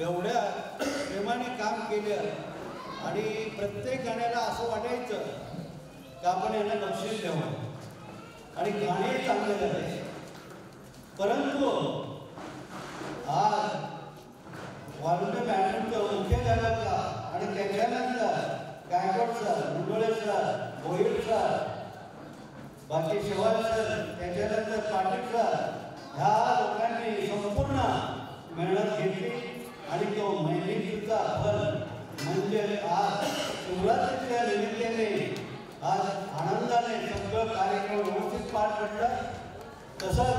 एवढ्या प्रेमाने काम केलं आणि प्रत्येक गाण्याला असं वाटायचं की आपण यांना बक्षीस द्यावं आणि गाणे चांगले झाले. परंतु आज वाल्मिक मॅडमचं मुख्य गायकाचा आणि त्याच्यानंतर Gaikwad sir, Mundole sir, Bhoir sir, बाकी शेवाळ सर, त्याच्यानंतर पाटील सर, ह्या लोकांनी संपूर्ण मेहनत घेतली आणि तो मेहनतीचा फल म्हणजे आज शिवरात्रीच्या निमित्ताने आज आनंदाने सगळं कार्यक्रम व्यवस्थित पार पडलं. तसंच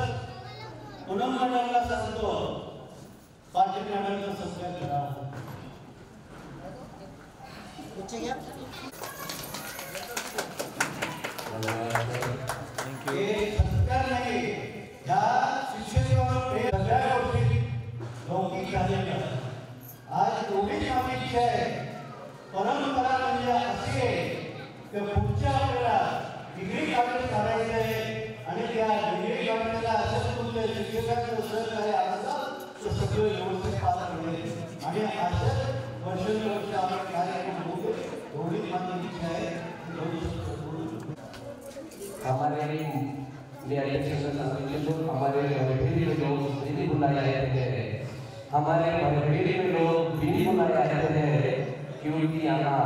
पूनम मॅडमला सांगतो पाटील मॅडमचा सत्कार करा. सत्कार नाही, ह्या शिक्षकांवर सगळ्या गोष्टी लौकिक झालेल्या. आज एवढीच आमची इच्छा आहे, परंपरा म्हणजे अशी आहे की पुढच्या आपल्याला डिग्री काढून काढायचं आहे आणि त्या डिग्री काढण्याला असं तुमच्या शिक्षकांचं सहकार्य असं तर सगळं व्यवस्थित पार पडले आणि असं वर्षानुवर्ष आपण कार्यक्रम होतो. एवढीच माझी इच्छा आहे. हमारे हमारे भरभेरी में लोग दिल्ली बुलाए जाते हैं. हमारे भरभेरी में लोग दिल्ली बुलाए जाते हैं क्योंकि यहाँ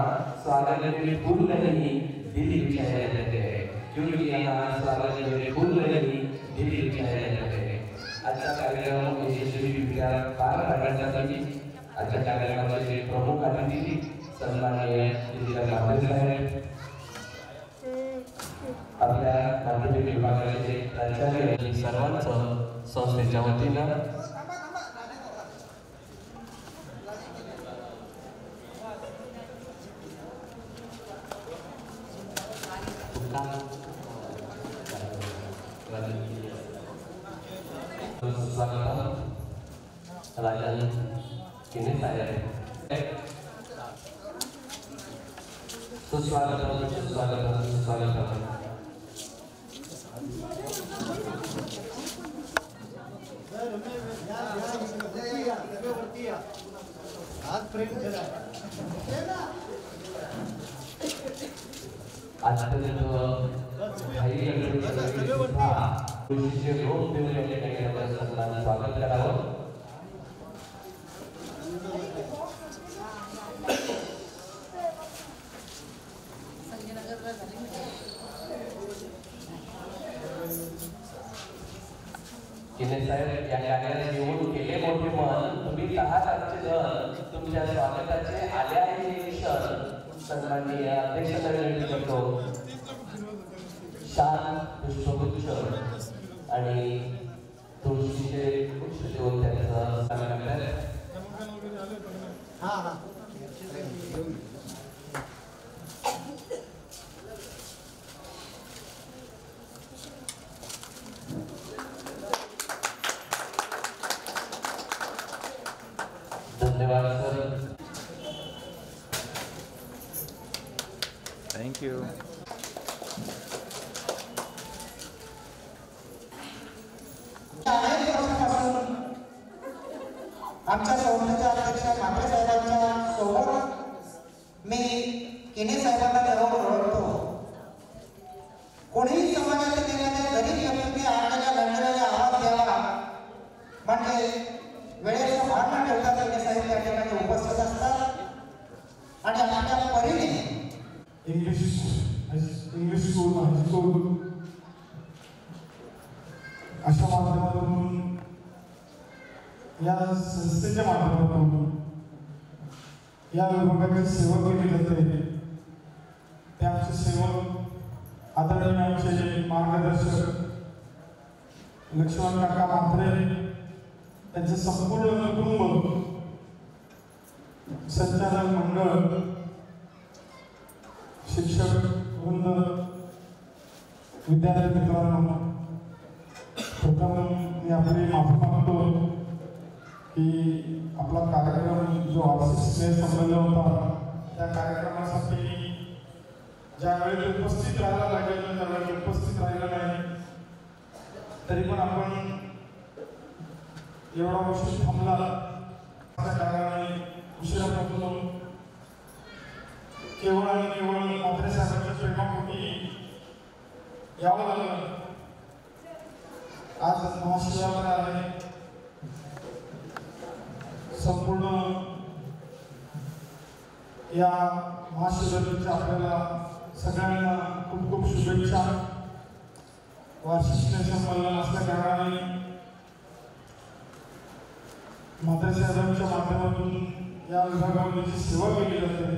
स्वागत में फूल नहीं दिल्ली बिछाए जाते हैं. क्योंकि यहाँ स्वागत में फूल नहीं दिल्ली बिछाए जाते हैं. अच्छा कार्यक्रम यशस्वी पार पाडण्यासाठी आजच्या कार्यक्रमाचे प्रमुख अतिथी सन्माननीय जिल्हा साहेब, आपल्या माध्यमिक विभागाचे प्राचार्य सर्वांचं संस्थेच्या वतीनं स्वागत. राजन किने साहेब सुस्वागत सुस्वागत सुस्वागत. आज प्रेम केला अत्यंत रोप देऊन स्वागत करावं. किने साहेब या कार्याला निवडून केले मोठे मन. तुम्ही 10 जण तुमच्या स्वागताचे आले आहे हे क्षण सन्माननीय अध्यक्षांना विनंती करतो. शाल, पुष्पगुच्छ आणि तुळशीचे गुच्छ देऊन त्यांचं सन्मान करतात. धन्यवाद सर. थँक्यू. आमच्या संस्थेच्या अध्यक्ष माटे साहेबांच्या सोबत मी किने साहेबांना जवळ ओळखतो. कोणीही समाजातील एखाद्या गरीब व्यक्तीने आपल्याला लढणाऱ्याला आवाज द्यावा म्हणजे वेळेचं भान न ठेवता किने साहेब त्या ठिकाणी उपस्थित असतात आणि आपल्या परीने इंग्लिश स्कूल हायस्कूल अशा माध्यमातून या संस्थेच्या माध्यमातून या विभागाची सेवा केली जाते. ते आमचे सेवक आदरणीय आमचे मार्गदर्शक लक्ष्मण काका म्हात्रे, त्यांचे संपूर्ण कुटुंब, संचालक मंडळ, शिक्षक वृंद, विद्यार्थी मित्रांनो, प्रथम मी आपली माफी मागतो की आपला कार्यक्रम जो वार्षिक स्नेहसंमेलन होता त्या कार्यक्रमासाठी ज्यावेळी उपस्थित राहायला लागेल त्यावेळी उपस्थित राहिलं नाही. तरी पण आपण एवढा उशीर थांबला उशिरापासून केवळ आणि केवळ म्हात्रे साहेबांच्या प्रेमापोटी यावं लागलं. आज महाशिवरात्र आहे. संपूर्ण या महाशिवरात्रीच्या आपल्याला सगळ्यांना खूप खूप शुभेच्छा. वार्षिक स्नेहसंमेलन असल्या कारणाने म्हात्रे साहेबांच्या माध्यमातून या विभागामध्ये जी सेवा केली जाते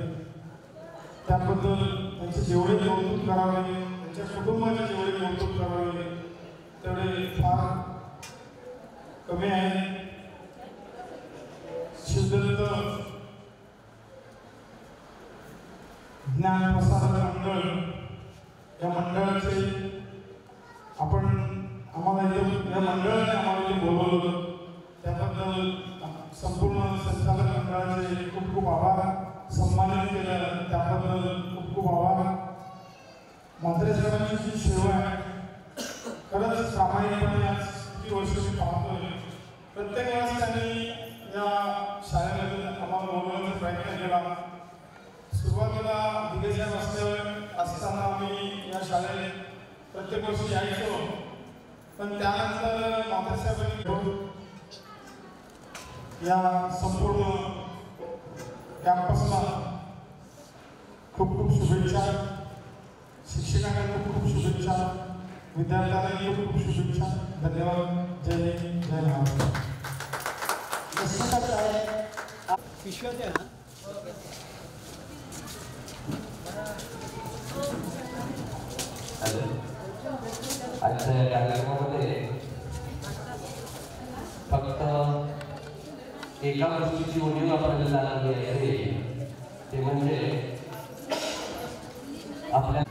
त्याबद्दल त्यांचे जेवढे कौतुक करावे, त्यांच्या कुटुंबाचे जेवढे कौतुक करावे तेवढे फार कमी आहे. शिवदत्त ज्ञान प्रसारक मंडळ या मंडळाचे आपण आम्हाला या मंडळाने आम्हाला जे बोलवलं त्याबद्दल संपूर्ण संचालक मंडळाचे खूप खूप आभार. सन्मानित केलं त्याबद्दल खूप खूप आभार. म्हात्रे साहेबांची जी सेवा आहे खरंच प्रामाणिकपणे आज किती वर्ष मी पाहतोय. प्रत्येक वेळेस त्यांनी या शाळेमध्ये आम्हाला बोलवण्याचा प्रयत्न केला. सुरुवातीला दिग्गज असताना आम्ही या शाळेत प्रत्येक वर्षी यायचो, पण त्यानंतर म्हात्रे साहेबांनी या संपूर्ण कॅम्पसला खूप खूप शुभेच्छा. शिक्षकांना खूप खूप शुभेच्छा. विद्यार्थ्यांना खूप खूप शुभेच्छा. धन्यवाद. जय हिंद, जय महाराष्ट्र. पिशव्या द्या ना. आजच्या कार्यक्रमामध्ये फक्त एका गोष्टीची उणीव आपल्याला जाणवली असेल ते म्हणजे आपल्या